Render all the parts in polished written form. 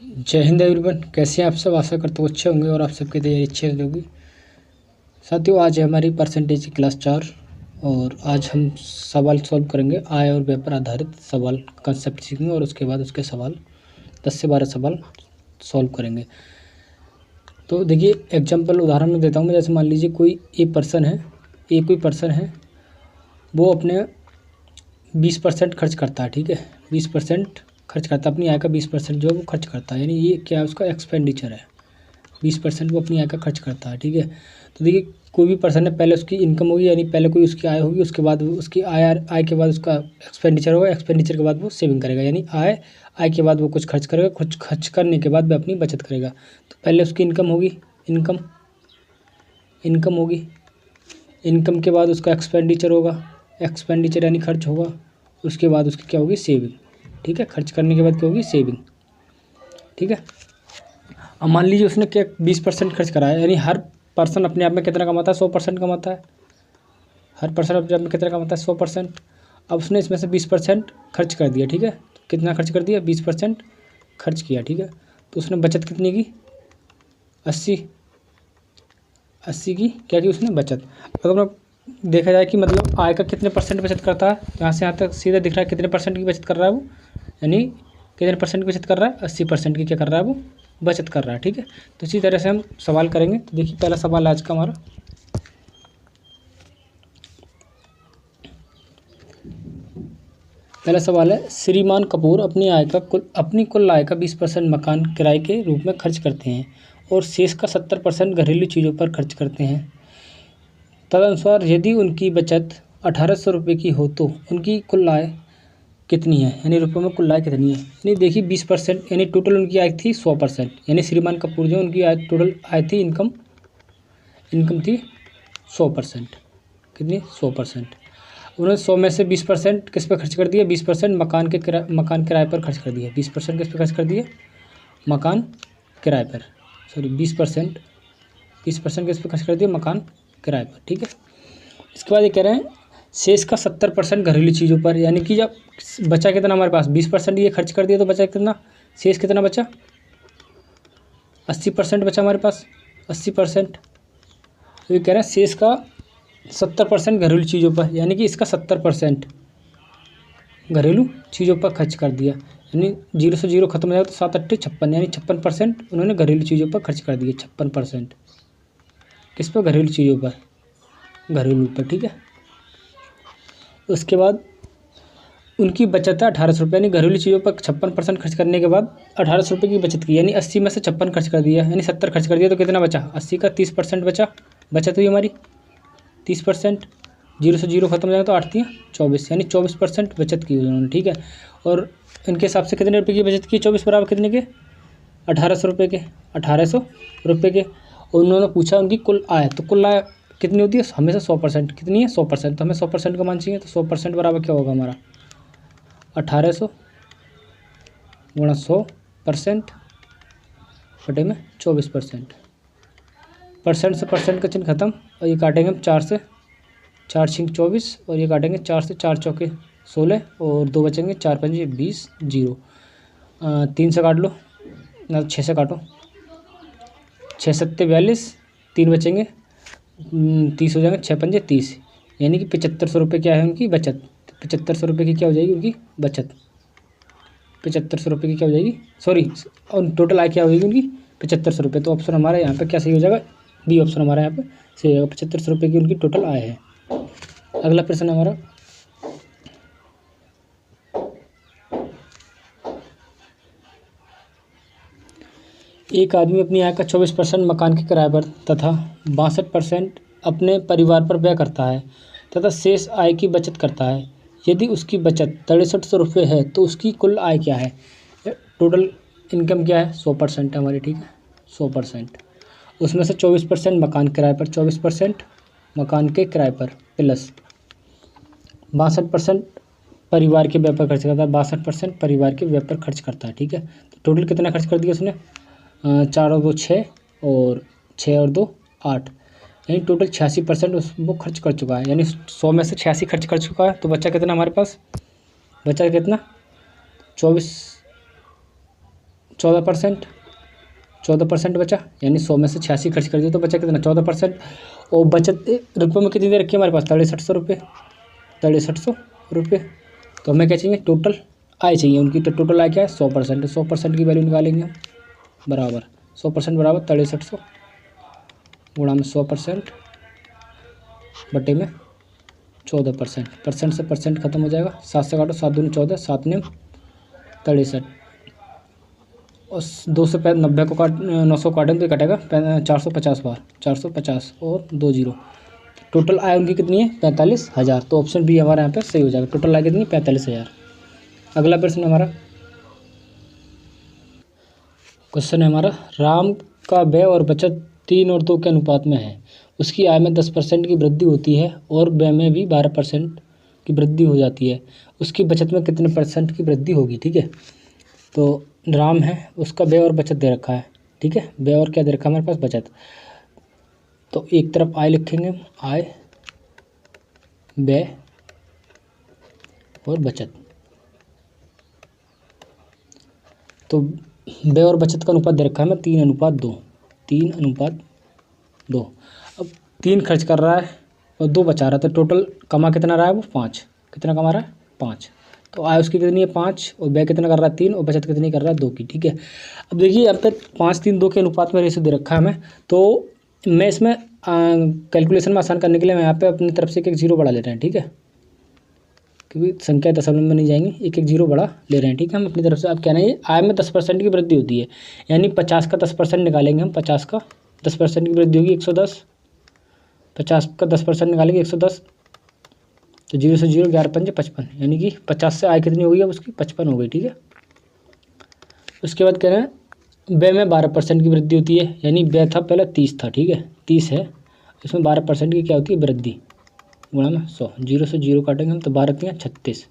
जय हिंद एवरीवन, कैसे हैं आप सब। आशा करता हूँ अच्छे होंगे और आप सबकी तैयारी अच्छी होगी। साथियों, आज है हमारी परसेंटेज की क्लास 4 और आज हम सवाल सॉल्व करेंगे। आय और व्यय पर आधारित सवाल कंसेप्ट सीखेंगे और उसके बाद उसके सवाल 10 से 12 सवाल सॉल्व करेंगे। तो देखिए, एग्जाम्पल उदाहरण में देता हूँ मैं। जैसे मान लीजिए कोई कोई पर्सन है, वो अपने 20% खर्च करता है। ठीक है, 20% खर्च करता है, अपनी आय का 20% जो है वो खर्च करता है। यानी ये क्या है, उसका एक्सपेंडिचर है। 20% वो अपनी आय का खर्च करता है। ठीक है, तो देखिए कोई भी पर्सन है, पहले उसकी इनकम होगी, यानी पहले कोई उसकी आय होगी, उसके बाद उसकी आय के बाद उसका एक्सपेंडिचर होगा, एक्सपेंडिचर के बाद वो सेविंग करेगा। यानी आय के बाद वो कुछ खर्च करेगा, कुछ खर्च करने के बाद वो अपनी बचत करेगा। तो पहले उसकी इनकम होगी, इनकम होगी, इनकम के बाद उसका एक्सपेंडिचर होगा, एक्सपेंडिचर यानी खर्च होगा। उसके बाद उसकी क्या होगी, सेविंग। ठीक है, खर्च करने के बाद क्या होगी, सेविंग। ठीक है, अब मान लीजिए उसने क्या 20% खर्च करा है। यानी हर पर्सन अपने आप में कितना कमाता है, 100% कमाता है। हर पर्सन अपने आप में कितना कमाता है, 100%। अब उसने इसमें से 20% खर्च कर दिया। ठीक है, तो कितना खर्च कर दिया, 20% खर्च किया। ठीक है, तो उसने बचत कितनी की, 80 की क्या की उसने बचत। अगर देखा जाए कि मतलब आय का कितने परसेंट बचत करता है, तो यहाँ से यहाँ तक सीधा दिख रहा है कितने परसेंट की बचत कर रहा है वो। यानी कितने परसेंट की बचत कर रहा है, 80% की क्या कर रहा है वो, बचत कर रहा है। ठीक है, तो इसी तरह से हम सवाल करेंगे। तो देखिए पहला सवाल आज का हमारा, पहला सवाल है, श्रीमान कपूर अपनी कुल आय का 20% मकान किराए के रूप में खर्च करते हैं और शेष का 70% घरेलू चीज़ों पर खर्च करते हैं। तदनुसार यदि उनकी बचत 1800 रुपये की हो तो उनकी कुल आय कितनी है, यानी रुपये में कुल आय कितनी है। यानी देखिए 20%, यानी टोटल उनकी आय थी 100%। यानी श्रीमान कपूर जो उनकी आय टोटल आय थी, इनकम थी 100%। कितनी, 100%। उन्होंने 100 में से 20% किस पे खर्च कर दिया, 20% मकान किराए पर खर्च कर दिया। 20% किस पे खर्च कर दिया, मकान किराए पर। सॉरी, 20% किस पे खर्च कर दिया, मकान किराए पर। ठीक है, इसके बाद ये कह रहे हैं शेष का 70% घरेलू चीज़ों पर। यानी कि जब बचा कितना हमारे पास, 20% ये खर्च कर दिया तो बचा कितना, शेष कितना बचा, 80% बचा हमारे पास, 80%। तो ये कह रहे हैं शेष का 70% घरेलू चीज़ों पर। यानी कि इसका 70% घरेलू चीज़ों पर खर्च कर दिया। यानी 0 से 0 खत्म हो जाएगा तो 7 8 56, यानी 56% उन्होंने घरेलू चीज़ों पर खर्च कर दिए। 56% किस पर, घरेलू चीज़ों पर, घरेलू पर। ठीक है, उसके बाद उनकी बचत है 1800 रुपये। यानी घरेलू चीज़ों पर 56% खर्च करने के बाद 1800 रुपये की बचत की। यानी 80 में से 56 खर्च कर दिया, यानी 70 खर्च कर दिया तो कितना बचा, 80 का 30% बचा, बचत हुई हमारी 30%। 0 से 0 खत्म हो जाएगा तो 8 3 24, यानी 24% बचत की उन्होंने। ठीक है, और इनके हिसाब से कितने रुपये की बचत की, 24 बराबर कितने के, 1800 रुपये के, 1800 रुपये के। और उन्होंने पूछा उनकी कुल आय, तो कुल आय कितनी होती है, हमेशा 100%। कितनी है, 100%। तो हमें 100% का मान चाहिए, तो 100% बराबर क्या होगा हमारा, 1800 गुणा 100% बटे में 24%। परसेंट से परसेंट का चिन्ह खत्म, और ये काटेंगे हम 4 से, 4 6 24, और ये काटेंगे 4 से, 4 चौके 16, और 2 बचेंगे, 4 5 20, 0। 3 से काट लो, ना 6 से काटो, 6 7 42, 3 बचेंगे, 30 हो जाएंगे, 6 5 30। यानी कि 7500 रुपये क्या है उनकी बचत। 7500 रुपये की क्या हो जाएगी उनकी बचत, 7500 रुपये की क्या हो जाएगी, सॉरी, और टोटल आय क्या हो जाएगी उनकी, 7500 रुपये। तो ऑप्शन हमारा यहाँ पे क्या सही हो जाएगा, बी ऑप्शन हमारा यहाँ पे सही होगा। 7500 रुपये की उनकी टोटल आय है। अगला प्रश्न हमारा, एक आदमी अपनी आय का 24% मकान के किराए पर तथा 62% अपने परिवार पर व्यय करता है तथा शेष आय की बचत करता है। यदि उसकी बचत 6300 रुपये है तो उसकी कुल आय क्या है। टोटल इनकम क्या है, 100% है हमारी। ठीक है, 100%। उसमें से 24% मकान किराए पर, 24% मकान के किराए पर प्लस 62% परिवार के व्यय पर खर्च करता है, 62% परिवार के व्यय पर खर्च करता है। ठीक है, तो टोटल कितना खर्च कर दिया उसने, 4 और 2 6, और 6 और 2 8, यानी टोटल 86% वो खर्च कर चुका है। यानी 100 में से 86 खर्च कर चुका है। तो बचा कितना हमारे पास, बचा कितना, 14%, 14% बचा, यानी 100 में से 86 खर्च कर दिया तो बचा कितना 14%। और बचत रुपये में कितनी दे रखी है हमारे पास 6300 रुपये, 6300 रुपये। तो हमें क्या चाहिए टोटल आय चाहिए उनकी, तो टोटल आय क्या है 100%, 100% की वैल्यू निकालेंगे हम, बराबर 100% बराबर 6300 गुणा में 100% बटे में 14%, परसेंट से परसेंट खत्म हो जाएगा, 7 से काटो, 7 दूनी 14, 7 नेम 63 और 2 से 90 को 900 काटेंगे तो ये कटेगा 450 बार, 450 और 2 जीरो। टोटल आय उनकी कितनी है 45,000। तो ऑप्शन बी हमारा यहाँ पे सही हो जाएगा, टोटल आय कितनी 45,000। अगला प्रश्न हमारा क्वेश्चन है हमारा, राम का व्यय और बचत 3 और 2 के अनुपात में है। उसकी आय में 10% की वृद्धि होती है और व्यय में भी 12% की वृद्धि हो जाती है। उसकी बचत में कितने परसेंट की वृद्धि होगी। ठीक है, तो राम है, उसका व्यय और बचत दे रखा है। ठीक है, व्यय और क्या दे रखा है हमारे पास बचत। तो एक तरफ आय लिखेंगे हम, आय व्यय और बचत। तो व्यय और बचत का अनुपात दे रखा है हमें 3:2, 3:2। अब 3 खर्च कर रहा है और 2 बचा रहा है, तो टोटल कमा कितना रहा है वो 5। कितना कमा रहा है 5। तो आय उसकी कितनी है 5 और व्यय कितना कर रहा है 3 और बचत कितनी कर रहा है 2 की। ठीक है, अब देखिए अब तक 5-3-2 के अनुपात में रेशियो दे रखा है हमें, तो मैं इसमें कैलकुलेशन में आसान करने के लिए मैं यहाँ पे अपनी तरफ से एक जीरो बढ़ा ले रहे हैं। ठीक है, क्योंकि संख्या दशमलव में नहीं जाएंगी, एक जीरो बढ़ा ले रहे हैं। ठीक है, हम अपनी तरफ से। अब कहना है आय में 10% की वृद्धि होती है, यानी 50 का 10% निकालेंगे हम, 50 का 10% की वृद्धि होगी 110, 50 का 10% निकालेंगे 110, तो 0 से 0 11 5 55, यानी कि 50 से आय कितनी होगी अब उसकी 55 हो गई। ठीक है, उसके बाद कह रहे हैं व्यय में 12% की वृद्धि होती है, यानी व्यय था पहले 30 था। ठीक है, 30 है, इसमें 12% की क्या होती है वृद्धि, गुणा में 100, 0 से 0 काटेंगे हम तो 12 3 36,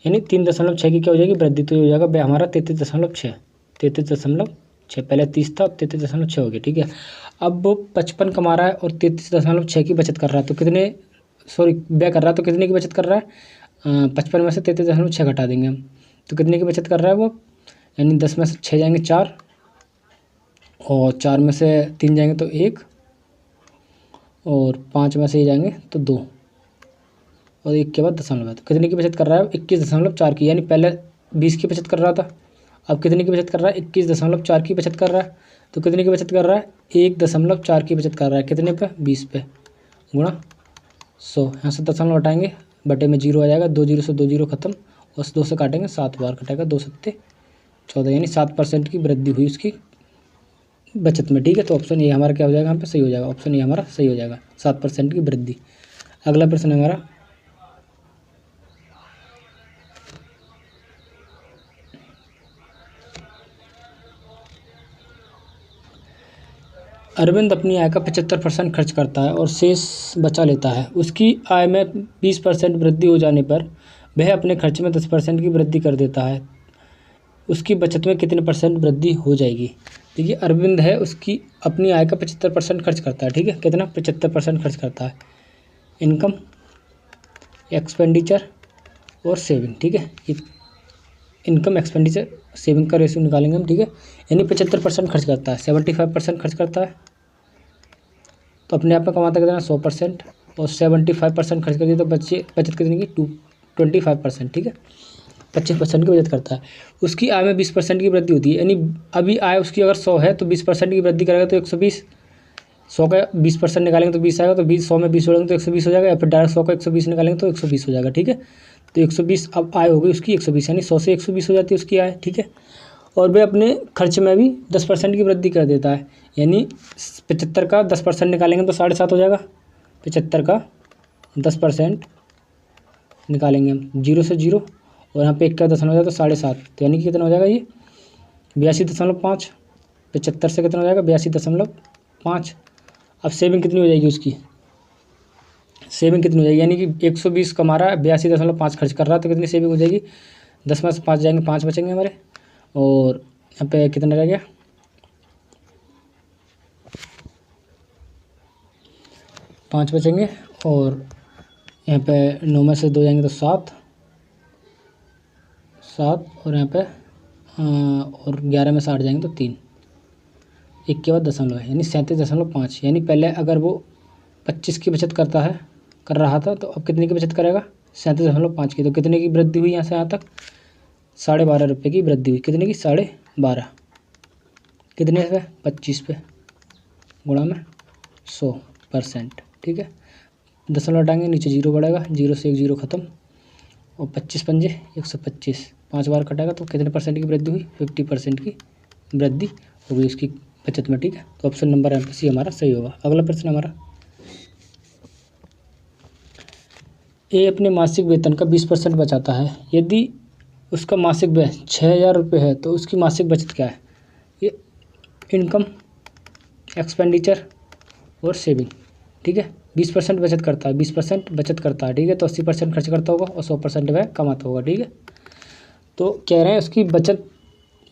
यानी 3.6 की क्या हो जाएगी वृद्धि। तो ये हो जाएगा व्यय हमारा 33.6, 33.6। पहले 30 था, अब 33.6 हो गया। ठीक है, अब वो 55 कमा रहा है और 33.6 की बचत कर रहा है, तो कितने व्यय कर रहा है, तो कितने की बचत कर रहा है 55 में से 33.6 घटा देंगे हम, तो कितने की बचत कर रहा है वो, यानी 10 में से 6 जाएंगे 4 और 4 में से 3 जाएंगे तो 1 और 5 में से ही जाएंगे तो 2 और 1 के बाद दशमलव है, तो कितने की बचत कर रहा है 21.4 की, यानी पहले 20 की बचत कर रहा था, अब कितने की बचत कर रहा है 21.4 की बचत कर रहा है। तो कितने की बचत कर रहा है 1.4 की बचत कर रहा है, कितने पे 20 पे, गुणा 100, यहाँ से दशमलव हटाएंगे बटे में 0 आ जाएगा, 2 0 से 2 0 खत्म और 2 से काटेंगे 7 बार कटेगा, 2 7 14, यानी 7% की वृद्धि हुई उसकी बचत में। ठीक है, तो ऑप्शन ए हमारा क्या हो जाएगा यहाँ पे सही हो जाएगा, ऑप्शन ए हमारा सही हो जाएगा, 7% की वृद्धि। अगला प्रश्न है हमारा, अरविंद अपनी आय का 75% खर्च करता है और शेष बचा लेता है। उसकी आय में 20% वृद्धि हो जाने पर वह अपने खर्च में 10% की वृद्धि कर देता है। उसकी बचत में कितने परसेंट वृद्धि हो जाएगी। देखिए अरविंद है, उसकी अपनी आय का 75% खर्च करता है। ठीक है, कितना 75% खर्च करता है, इनकम, एक्सपेंडिचर और सेविंग। ठीक है, ये इनकम एक्सपेंडिचर सेविंग का रेशियो निकालेंगे हम। ठीक है, यानी 75% खर्च करता है, 75% खर्च करता है तो अपने आप में कमाता कितना 100%, और 75% खर्च कर दिया तो बचत कितनी की 25%। ठीक है, 25% की बचत करता है। उसकी आय में 20% की वृद्धि होती है, यानी अभी आय उसकी अगर 100 है तो 20% की वृद्धि करेगा तो 120, 100 का 20% निकालेंगे तो 20 आएगा, तो 100 में 20 जोड़ेंगे तो 120 हो जाएगा, या फिर डायरेक्ट 100 का 120 निकालेंगे तो 120 हो जाएगा। ठीक है, तो 120 अब आय होगी उसकी 120, यानी 100 से 120 हो जाती है उसकी आय। ठीक है, और वह अपने खर्च में भी 10% की वृद्धि कर देता है, यानी 75 का 10% निकालेंगे तो 7.5 हो जाएगा, 75 का 10% निकालेंगे हम, 0 से 0 और यहाँ पे 1 का दशमलव हो जाएगा तो 7.5, तो यानी कि कितना हो जाएगा ये 82.5। 75 से कितना हो जाएगा 82.5। अब सेविंग कितनी हो जाएगी उसकी, सेविंग कितनी हो जाएगी, यानी कि 120 कमा रहा है, 82.5 खर्च कर रहा है, तो कितनी सेविंग हो जाएगी, 10 में से 5 जाएंगे 5 बचेंगे हमारे, और यहाँ पे कितना रह गया 5 बचेंगे, और यहाँ पे 9 में से 2 जाएंगे तो 7 और यहाँ पे और 11 में से 8 जाएंगे तो 3, 1 के बाद दशमलव है, यानी 37.5। यानी पहले अगर वो 25 की बचत कर रहा था तो अब कितने की बचत करेगा? 37.5 की। तो कितने की वृद्धि हुई यहाँ से यहाँ तक? 12.5 रुपये की वृद्धि हुई। कितने की? 12.5। कितने पे? 25 पे, गुणा में 100%। ठीक है, दशमलव हटाएंगे, नीचे 0 बढ़ेगा, 0 से 1 0 खत्म, और 25 पंजे 125, 5 बार कटेगा तो कितने परसेंट की वृद्धि हुई? 50% की वृद्धि हो गई उसकी बचत में। ठीक है, तो ऑप्शन नंबर यहाँ पे सी हमारा सही होगा। अगला प्रश्न हमारा, ए अपने मासिक वेतन का 20% बचाता है। यदि उसका मासिक व्यय 6,000 रुपये है तो उसकी मासिक बचत क्या है? ये इनकम, एक्सपेंडिचर और सेविंग। ठीक है, 20% बचत करता है, 20% बचत करता है। ठीक है, तो 80% खर्च करता होगा और 100% व्यय कमाता होगा। ठीक है, तो कह रहे हैं उसकी बचत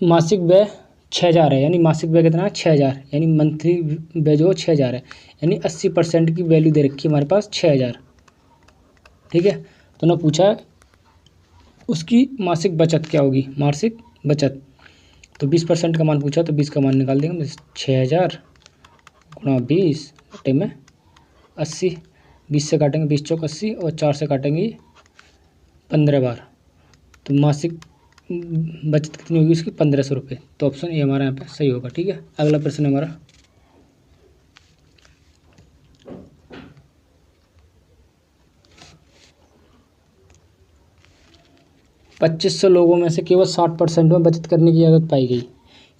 मासिक व्यय 6,000 है, यानी मासिक व्यय कितना है? 6,000, यानी मंथली व्यय जो 6,000 है, यानी 80% की वैल्यू दे रखी है हमारे पास 6,000। ठीक है, तो ना पूछा है उसकी मासिक बचत क्या होगी? मासिक बचत, तो 20% का मान पूछा तो 20 का मान निकाल देंगे। 6,000 गुणा 20 बटे में 80, 20 से काटेंगे 20 चौक 80 और 4 से काटेंगे 15 बार, तो मासिक बचत कितनी होगी उसकी? 1,500 रुपये। तो ऑप्शन ए हमारा यहाँ पे सही होगा। ठीक है, अगला प्रश्न हमारा, 2500 लोगों में से केवल 60% में बचत करने की आदत पाई गई।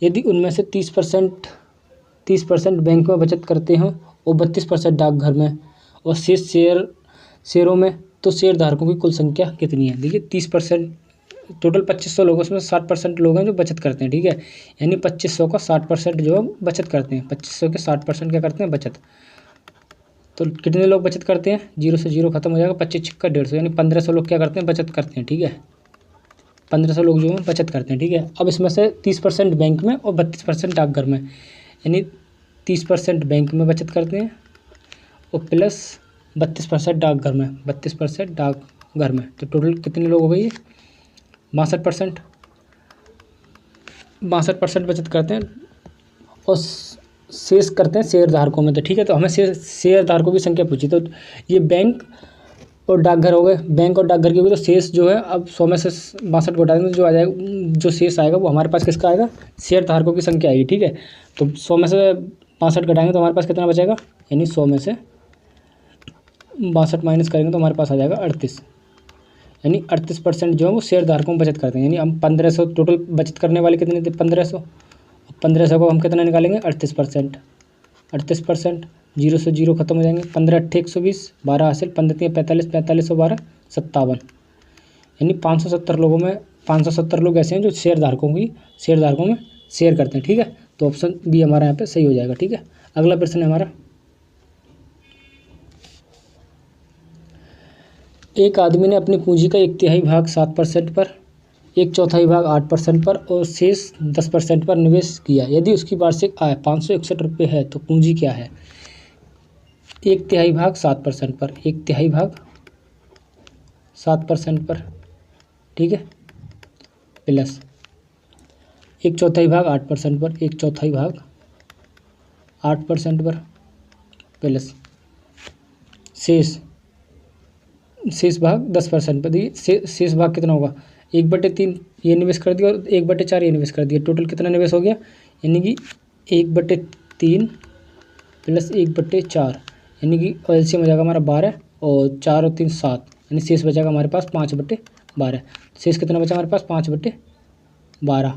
यदि उनमें से 30% बैंक में बचत करते हैं और 32% डाकघर में और शेष शेयरों में, तो शेयरधारकों की कुल संख्या कितनी है? देखिए 30%, टोटल 2500 लोगों में 60% लोग हैं जो बचत करते हैं। ठीक है, यानी 2500 का 60% जो बचत करते हैं, 2500 के 60% क्या करते हैं? बचत। तो कितने लोग बचत करते हैं? 0 से 0 खत्म हो जाएगा, 25 छिक्का 150, यानी 1500 लोग क्या करते हैं? बचत करते हैं। ठीक है, 1500 लोग जो हैं बचत करते हैं। ठीक है, अब इसमें से 30% बैंक में और 32% डाकघर में, यानी 30% बैंक में बचत करते हैं और प्लस 32% डाकघर में, 32% डाकघर में, तो टोटल कितने लोग हो गए? 62%। 62% बचत करते हैं और शेष करते हैं शेयरधारकों में। तो ठीक है, तो हमें शेयरधारकों की संख्या पूछी, तो ये बैंक और डाकघर हो गए। बैंक और डाकघर की होगी, तो शेष जो है अब 100 में से 62 को हटा देंगे, जो आ जाएगा, जो शेष आएगा वो हमारे पास किसका आएगा? शेयरधारकों की संख्या आएगी। ठीक है, तो 100 में से 62 घटाएंगे तो हमारे पास कितना बचेगा? यानी 100 में से 62 माइनस करेंगे तो हमारे पास आ जाएगा 38, यानी 38% जो है वो शेयरधारकों में बचत करते हैं। यानी हम 1500, टोटल बचत करने वाले कितने थे? 1500, 1500 को हम कितना निकालेंगे? 38%। 38%, 0 से 0 खत्म हो जाएंगे, 15 अट्ठे 120, 12 हासिल, 15 3 45, 45 और 12 57, यानी 570 लोगों में 570 लोग ऐसे हैं जो शेयरधारकों में शेयर करते हैं। ठीक है, तो ऑप्शन बी हमारा यहाँ पे सही हो जाएगा। ठीक है, अगला प्रश्न है हमारा, एक आदमी ने अपनी पूंजी का 1/3 भाग 7% पर, 1/4 भाग 8% पर और शेष 10% पर निवेश किया। यदि उसकी वार्षिक आय 561 रुपये है तो पूंजी क्या है? 1/3 भाग 7% पर, 1/3 भाग 7% पर, ठीक है, प्लस 1/4 भाग 8% पर, 1/4 भाग 8% पर, प्लस शेष भाग 10% पर। देखिए शेष भाग कितना होगा? 1/3 ये निवेश कर दिया और 1/4 ये निवेश कर दिया, टोटल कितना निवेश हो गया? यानी कि 1/3 प्लस 1/4, यानी कि एलसीएम हो जाएगा हमारा 12 और 4 और 3 7, यानी शेष बचेगा हमारे पास 5/12। शेष कितना बचा हमारे पास? 5/12,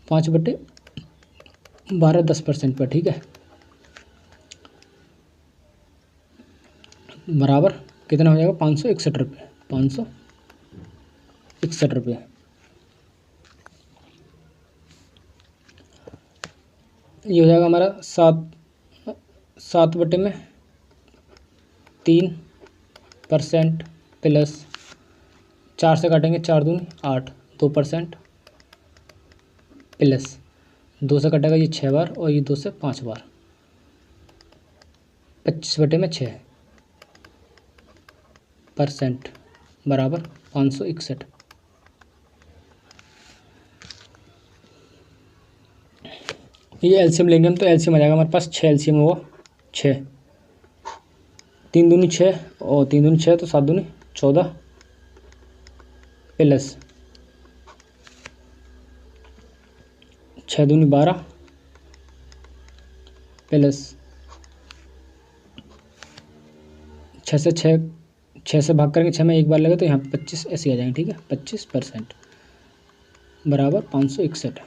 5/12 10% पर। ठीक है, बराबर कितना हो जाएगा? 561 रुपये, 561 रुपये। ये हो जाएगा हमारा 7/3% प्लस 4 से काटेंगे 4 दूनी 8, 2% प्लस 2 से कटेगा ये 6 बार और ये 2 से 5 बार, 25/6% बराबर 561। ये एलसीएम लेंगे हम तो एलसीएम आ जाएगा हमारे पास 6 एलसीएम हुआ 6, 3 दूनी 6 और 3 दूनी 6 तो 7 दूनी 14 प्लस 6 दूनी 12 प्लस 6 से भाग करेंगे 6 में एक बार लगे तो यहाँ पे 25 ऐसे आ जाएंगे। ठीक है, 25% बराबर 561।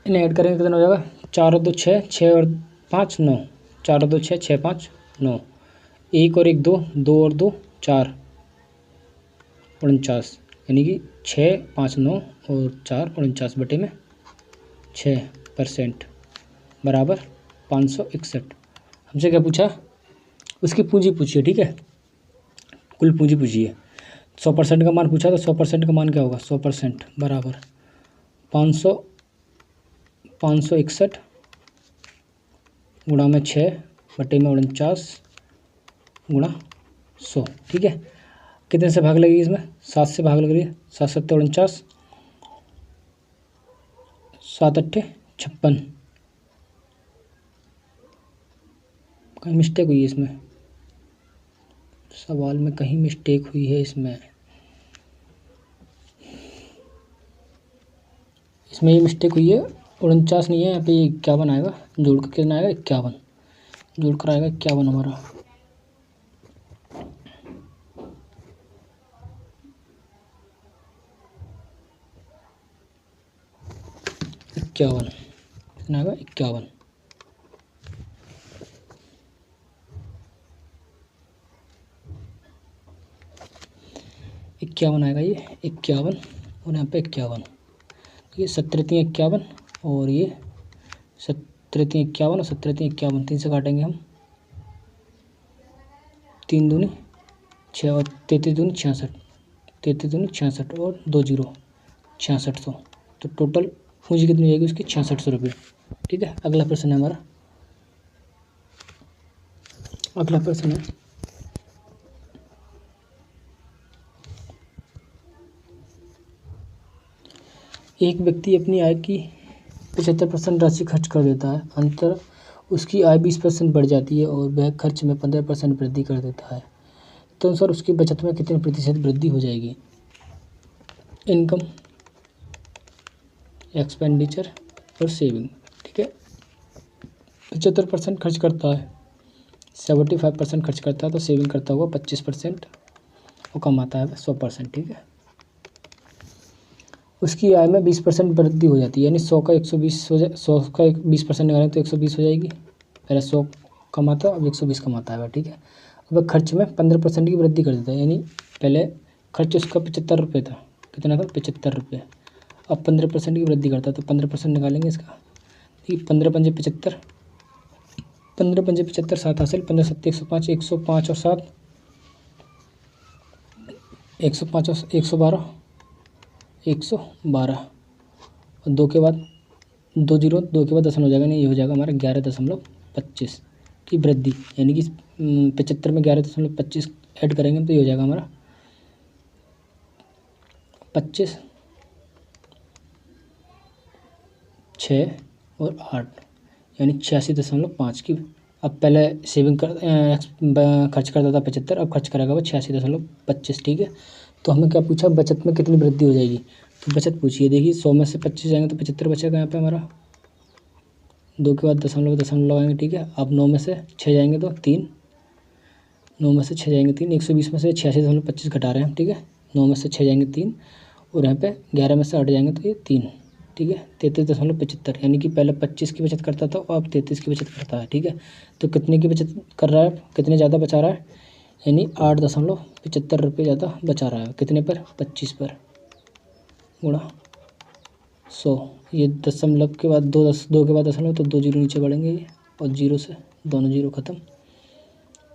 इन्हें ऐड करेंगे कितना हो जाएगा, 4 और 2 6, 6 और 5 9, 4 और 2 6, 6 5 9, 1 और 1 2, 2 और 2 4, 49, यानी कि 6 5 9 और 4 49 बटे में 6% बराबर 561। हमसे क्या पूछा, उसकी पूंजी पूछी है। ठीक है, कुल पूंजी पूछी है। 100% का मान पूछा तो 100% का मान क्या होगा, 100% बराबर 561 गुणा में 6 बटे में 49 गुणा 100। ठीक है, कितने से भाग लगेगी इसमें, 7 से भाग लग रही है। 7 7 49, 7 8 56। कहीं मिस्टेक हुई है इसमें, सवाल में कहीं मिस्टेक हुई है इसमें ये मिस्टेक हुई है। 49 नहीं है यहाँ पे, 51 आएगा। जोड़ कर कितना आएगा, 51। जोड़ कर आएगा 51 हमारा। कितना आएगा, 51। आएगा ये 51 और यहाँ पे 51। ये 17 3 51 और ये 17 3 51 और 17 3 51, 3 से काटेंगे हम। 3 दूनी 6 और 33 दूनी 66, 33 दूनी 66 और 2 जीरो 6600। तो टोटल पूंजी कितनी जाएगी उसकी, 6600 रुपये। ठीक है, अगला प्रश्न है हमारा। अगला प्रश्न है, एक व्यक्ति अपनी आय की 75% राशि खर्च कर देता है, अंतर उसकी आय 20% बढ़ जाती है और वह खर्च में 15% वृद्धि कर देता है, तो अनुसार उसकी बचत में कितने प्रतिशत वृद्धि हो जाएगी। इनकम, एक्सपेंडिचर और सेविंग। ठीक है, 75% खर्च करता है, 75% खर्च करता है तो सेविंग करता हुआ 25% वो कमाता है 100%। ठीक है, उसकी आय में 20% वृद्धि हो जाती है, यानी 100 का 120 हो जाए, 100 का 20% निकालें तो 120 हो जाएगी। पहले 100 कमाता अब 120 कमाता है। ठीक है, अब खर्च में 15% की वृद्धि कर देता है, यानी पहले खर्च उसका 75 रुपये था, कितना था 75 रुपये, अब 15% की वृद्धि करता है तो 15% निकालेंगे इसका। ठीक है, 15 पंजे 75, 15 पंजे 75, 7 हासिल, 15 7 105, 105 और 7 105 और 112, 112 और 2 के बाद 2 जीरो, 2 के बाद दशमलव हो जाएगा, नहीं ये हो जाएगा हमारा 11.25 की वृद्धि, यानी कि 75 में 11.25 ऐड करेंगे तो ये हो जाएगा हमारा 25 6 और 8, यानी 86.5 की। अब पहले सेविंग खर्च करता था 75, अब खर्च करेगा वो 86.25। ठीक है, तो हमें क्या पूछा, बचत में कितनी वृद्धि हो जाएगी, तो बचत पूछिए। देखिए 100 में से 25 जाएंगे तो 75 बचेगा यहाँ पे हमारा, 2 के बाद दशमलव लगाएंगे। ठीक है, अब 9 में से 6 जाएंगे तो 3, 9 में से 6 जाएंगे 3, 120 में से 86.25 घटा रहे हैं हम। ठीक है, 9 में से 6 जाएंगे 3 और यहाँ पे 11 में से 8 जाएंगे तो ये 3। ठीक है, 33.75, यानी कि पहले 25 की बचत करता था और अब 33 की बचत करता है। ठीक है, तो कितने की बचत कर रहा है, कितने ज़्यादा बचा रहा है, यानी 8.75 रुपये ज़्यादा बचा रहा है। कितने पर, 25 पर, गुणा 100। ये दशमलव के बाद 2 के बाद दशमलव तो 2 जीरो नीचे बढ़ेंगे ये, और जीरो से दोनों जीरो ख़त्म।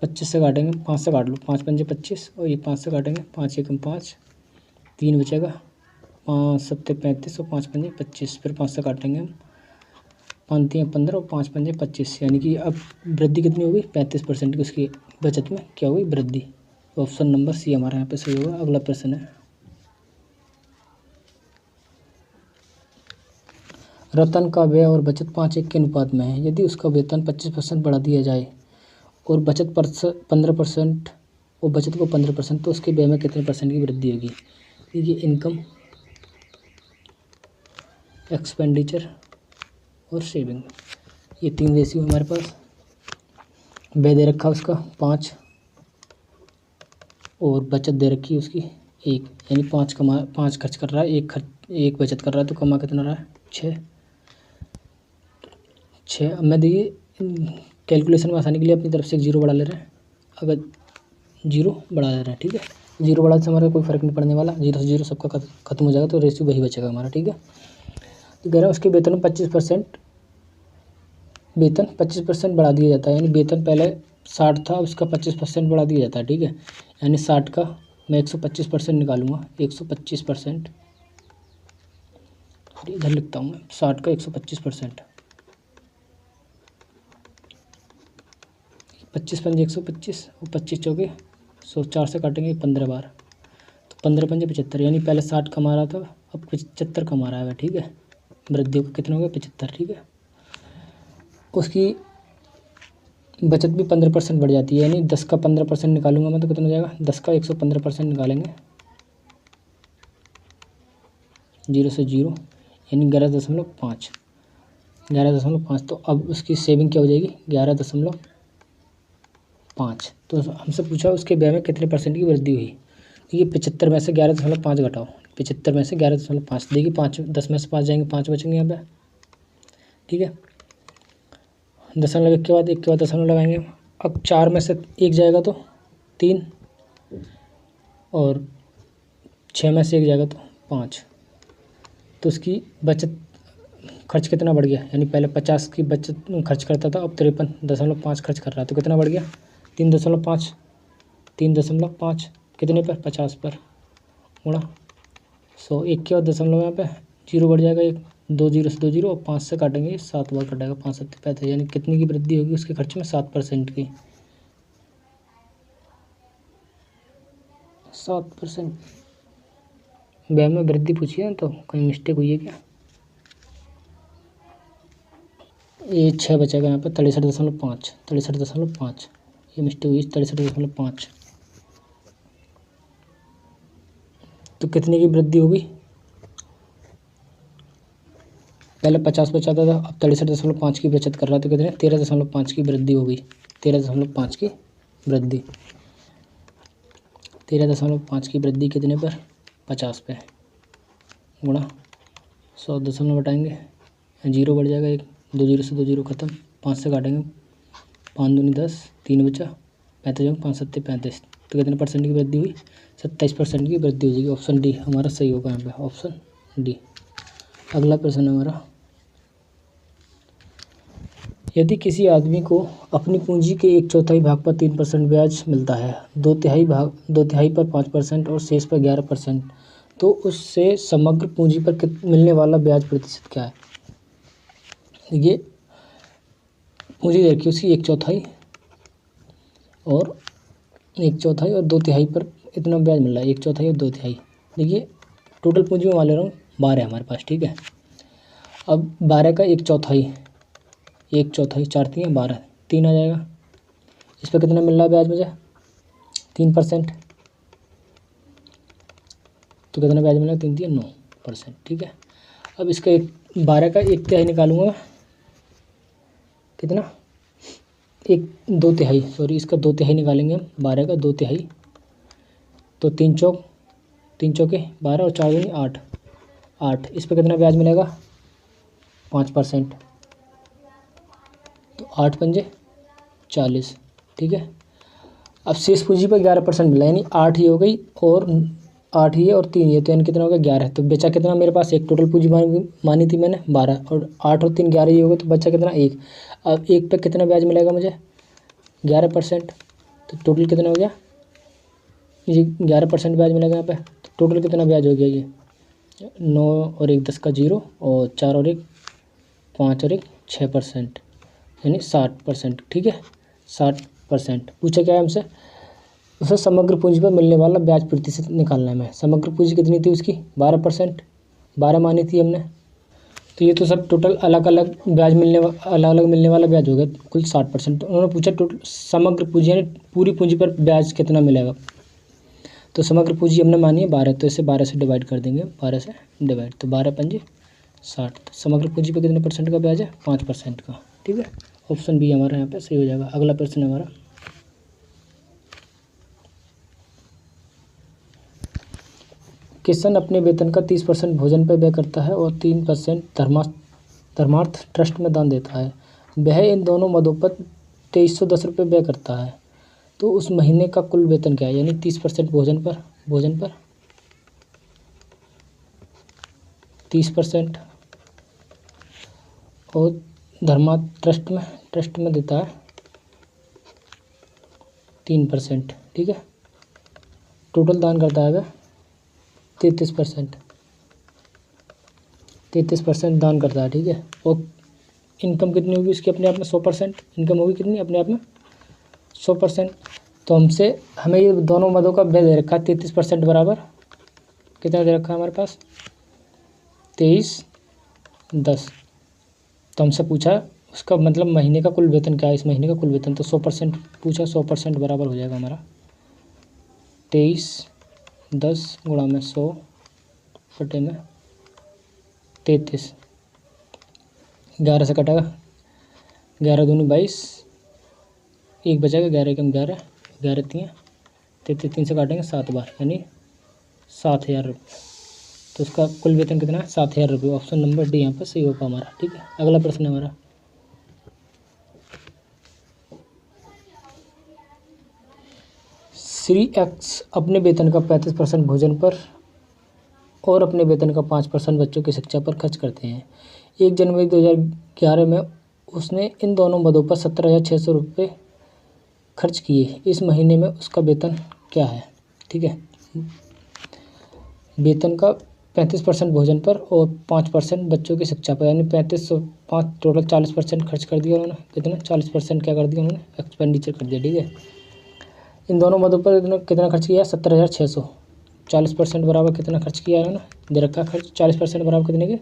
25 से काटेंगे, 5 से काट लो, 5 पंजे 25 और ये 5 से काटेंगे, 5 एकम 5, 3 बचेगा, 5 सत्ते 35 और 5 पंजे 25, फिर 5 से काटेंगे हम, 5 3 15 और 5 पंजे 25, यानी कि अब वृद्धि कितनी होगी, 35% की उसकी बचत में क्या हुई, वृद्धि। ऑप्शन नंबर सी हमारा यहाँ पे सही होगा। अगला प्रश्न है, रतन का व्यय और बचत 5:1 के अनुपात में है। यदि उसका वेतन 25% बढ़ा दिया जाए और बचत 15% और बचत को 15%, तो उसके व्यय में कितने परसेंट की वृद्धि होगी? ये इनकम, एक्सपेंडिचर और सेविंग, ये 3 रेशियो हमारे पास। व्यय दे रखा उसका 5 और बचत दे रखी है उसकी 1, यानी 5 खर्च कर रहा है, एक बचत कर रहा है, तो कमा कितना रहा है? 6। अब मैं देखिए कैलकुलेशन में आसानी के लिए अपनी तरफ से एक 0 बढ़ा ले रहे हैं। अगर 0 बढ़ा ले रहे हैं, ठीक है, 0 बढ़ा से हमारा कोई फ़र्क नहीं पड़ने वाला, 0 से 0 सबका खत्म हो जाएगा, तो रेशियो वही बचेगा हमारा, ठीक है। तो कह रहा है उसके वेतन में 25% बढ़ा दिया जाता है, यानी वेतन पहले 60 था, उसका 25% बढ़ा दिया जाता है, ठीक है। यानी 60 का मैं 125% निकालूंगा, 125%, इधर लिखता हूँ मैं, 60 का 125%, 25 पंजे 125 और 25 चौके 100, 4 से काटेंगे 15 बार, तो 15 पंजे 75, यानी पहले 60 कमा रहा था, अब 75 कमा रहा है, ठीक है। वृद्धि को कितना हो गया? 75, ठीक है। उसकी बचत भी 15% बढ़ जाती है, यानी 10 का 15% निकालूंगा मैं, तो कितना हो जाएगा? 10 का 115% निकालेंगे, 0 से 0, यानी 11.5, 11.5। तो अब उसकी सेविंग क्या हो जाएगी? 11.5। तो हमसे पूछा उसके व्यय में कितने परसेंट की वृद्धि हुई। देखिए 75 में से 11.5 घटाओ, 75 में से 11.5, देखिए 5, 10 में से 5 जाएंगे, 5 बचेंगे यहाँ पे, ठीक है। दशमलव एक के बाद दशमलव लगाएंगे। अब 4 में से 1 जाएगा तो 3, और 6 में से 1 जाएगा तो 5, तो उसकी बचत खर्च कितना बढ़ गया? यानी पहले 50 की बचत खर्च करता था, अब 53.5 खर्च कर रहा है, तो कितना बढ़ गया? 3.5, 3.5 कितने पर? 50 पर, गुणा 100, 1 के बाद दशमलव यहाँ पे 0 बढ़ जाएगा, 1, 2 0 से 2 0, और 5 से काटेंगे 7 बार कटेगा, 5 7 35, यानी कितनी की वृद्धि होगी उसके खर्च में? 7% की, 7%। व्यय में वृद्धि पूछी है तो कहीं मिस्टेक हुई है क्या? ये 6 बचेगा यहाँ पे, 63.5, 63.5, ये मिस्टेक हुई, 63.5। तो कितने की वृद्धि होगी? पहले 50 बचाता था, अब 63.5 की बचत कर रहा है, तो कितने? 13.5 की वृद्धि हो गई, 13.5 की वृद्धि, 13.5 की वृद्धि कितने पर? 50 पे, गुणा 100, दशमलव घटाएंगे, 0 बढ़ जाएगा, 1, 2 0 से 2 0 खत्म, 5 से काटेंगे, 5 दूनी 10, 3 बचा, 35, 5 7 35, तो कितने परसेंट की वृद्धि हुई? 27% की वृद्धि हो जाएगी। ऑप्शन डी हमारा सही होगा यहाँ पे, ऑप्शन डी। अगला प्रश्न हमारा, यदि किसी आदमी को अपनी पूंजी के 1/4 भाग पर 3% ब्याज मिलता है, 2/3 पर 5% और शेष पर 11%, तो उससे समग्र पूंजी पर मिलने वाला ब्याज प्रतिशत क्या है? देखिए पूंजी देखिए उसकी 1/4 और 1/4 और 2/3 पर इतना ब्याज मिल रहा है, 1/4 और 2/3। देखिए टोटल पूंजी में मान ले रहा हूँ 12 है हमारे पास, ठीक है। अब 12 का 1/4, 1/4, 4 3 12, 3 आ जाएगा। इस पर कितना मिल रहा है ब्याज मुझे? 3%, तो कितना ब्याज मिला? 3 3 9%, ठीक है। अब इसका 12 का 1/3 निकालूंगा, कितना? 2/3, सॉरी, इसका 2/3 निकालेंगे हम, 12 का 2/3, तो 3 चौके 12 और 4 दूनी 8, 8। इस पर कितना ब्याज मिलेगा? 5%, तो 8 पंजे 40, ठीक है। अब शेष पूंजी पर 11% मिला, यानी 8 ही हो गई, और 8 ही है और 3 ही है, तो यानी कितना हो गया? 11। तो बचा कितना मेरे पास? एक टोटल पूंजी मानी थी मैंने 12, और 8 और 3 11 ही हो गए, तो बचा कितना? 1। अब 1 पे कितना ब्याज मिलेगा मुझे? 11%, तो टोटल कितना हो गया? ये 11% ब्याज मिलेगा यहाँ पे, तो टोटल कितना ब्याज हो गया? ये 9 और 1 10 का 0, और 4 और 1 5 और 1 6%, यानी 60%, ठीक है। 60% पूछा क्या है हमसे? उसे समग्र पूंजी पर मिलने वाला ब्याज प्रतिशत निकालना है। मैं समग्र पूंजी कितनी थी उसकी? 12%, 12 मानी थी हमने, तो ये तो सब टोटल अलग अलग मिलने वाला ब्याज हो गया, कुल 60%। उन्होंने पूछा टोटल समग्र पूंजी यानी पूरी पूंजी पर ब्याज कितना मिलेगा। तो समग्र पूंजी हमने मानी है 12, तो इसे 12 से डिवाइड कर देंगे, 12 से डिवाइड, तो 12 पंजे 60। तो समग्र पूंजी पर कितने % का ब्याज है, 5% का। ठीक है, ऑप्शन बी हमारा यहाँ पे सही हो जाएगा। अगला प्रश्न हमारा, किशन अपने वेतन का 30% भोजन पर व्यय करता है और 3% धर्मार्थ ट्रस्ट में दान देता है। वह इन दोनों मदों पर 2310 रुपये व्यय करता है, तो उस महीने का कुल वेतन क्या है। यानी 30% भोजन पर 30% और धर्मार्थ ट्रस्ट में देता है 3%। ठीक है, टोटल दान करता है वह 33% दान करता है। ठीक है, और इनकम कितनी होगी इसकी अपने आप में 100%। इनकम होगी कितनी अपने आप में 100%। तो हमें ये दोनों मदों का व्यय दे रखा है 33% बराबर कितना दे रखा है हमारे पास 2310। तो हमसे पूछा उसका मतलब महीने का कुल वेतन क्या है, इस महीने का कुल वेतन। तो 100% पूछा, 100% बराबर हो जाएगा हमारा 2310 गुणा में 100 बटे में 33। 11 से कटेगा, 11 दूनी 22, 1 बचेगा, 11 एकम 11, 11 3 33, 3 से काटेंगे 7 बार यानी 7000 रुपये। तो उसका कुल वेतन कितना है 7000 रुपये। ऑप्शन नंबर डी यहाँ पर सही होगा हमारा। ठीक है, अगला प्रश्न हमारा, श्री एक्स अपने वेतन का 35% भोजन पर और अपने वेतन का 5% बच्चों की शिक्षा पर खर्च करते हैं। 1 जनवरी 2011 में उसने इन दोनों मदों पर 17,600 रुपये खर्च किए। इस महीने में उसका वेतन क्या है। ठीक है, वेतन का 35% भोजन पर और 5% बच्चों की शिक्षा पर, यानी 3505 टोटल 40% खर्च कर दिया उन्होंने। कितना 40% क्या कर दिया उन्होंने एक्सपेंडिचर कर दिया। ठीक है, इन दोनों मदों पर कितना खर्च किया 17,600। 40% बराबर कितना खर्च किया है उन्होंने दे रखा खर्च 40% बराबर कितने के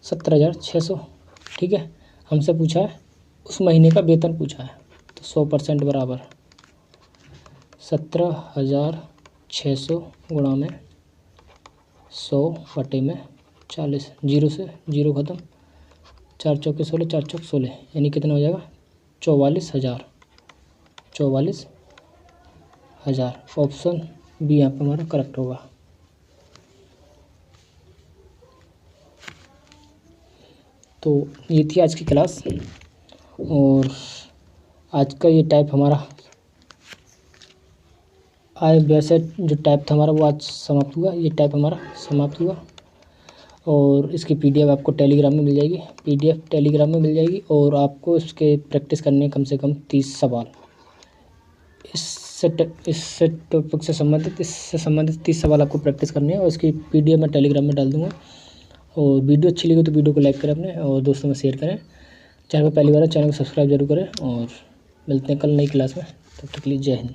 17,600। ठीक है, हमसे पूछा है उस महीने का वेतन पूछा है, तो 100% बराबर 17,600 गुणा में 100 बटे में 40, 0 से 0 ख़त्म, 4 चौके 16, 4 चौक 16, यानी कितना हो जाएगा 44,000। 44,000 ऑप्शन बी यहाँ पर हमारा करेक्ट होगा। तो ये थी आज की क्लास, और आज का ये टाइप हमारा वैसे जो टाइप था हमारा वो आज समाप्त हुआ। ये टाइप हमारा समाप्त हुआ, और इसकी PDF आपको टेलीग्राम में मिल जाएगी। PDF टेलीग्राम में मिल जाएगी, और आपको इसके प्रैक्टिस करने कम से कम 30 सवाल इससे टॉपिक से संबंधित 30 सवाल आपको प्रैक्टिस करने हैं, और इसकी PDF मैं टेलीग्राम में डाल दूँगा। और वीडियो अच्छी लगी तो वीडियो को लाइक करें अपने, और दोस्तों में शेयर करें। चैनल पर पहली बार है चैनल को सब्सक्राइब जरूर करें, और मिलते हैं कल नई क्लास में। तब तक के लिए जय हिंद।